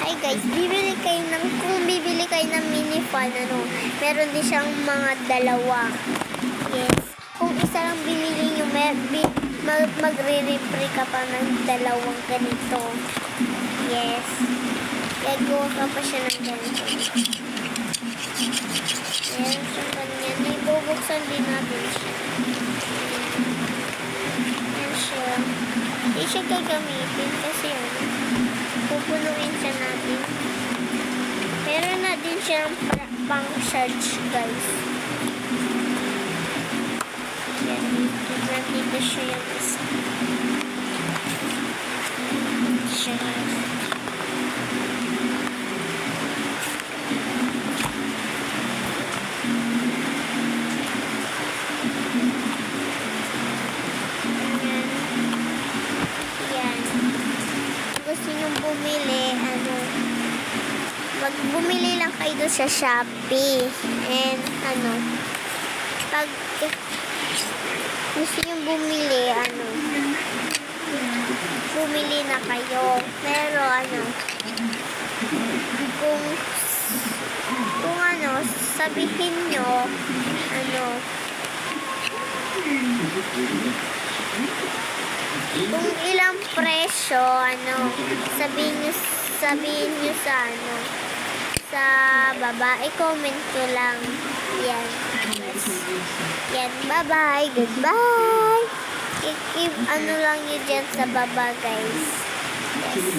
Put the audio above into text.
Ay guys, kung bibili kayo ng mini fan, meron din siyang mga dalawa. Yes. Kung isa lang binili nyo, magre-repre ka pa ng dalawang ganito. Yes. Gagawa ka pa siya ng ganito. Yes, yung ganyan. Ibubuksan din natin siya. Yan siya. Hindi siya gagamitin kasi pupunuin siya natin. Meron na din siyang pang-charge, guys. Yan, nandito siya yung isa. Siya, guys. Gusto nyo bumili, bumili lang kayo doon sa Shopee. And, pag gusto nyo bumili, bumili na kayo. Pero, kung sabihin nyo, kung ilang presyo, sabihin nyo sa baba, i-comment ko lang. Yan. Yan, bye-bye, goodbye. Lang nyo dyan sa baba, guys. Yes.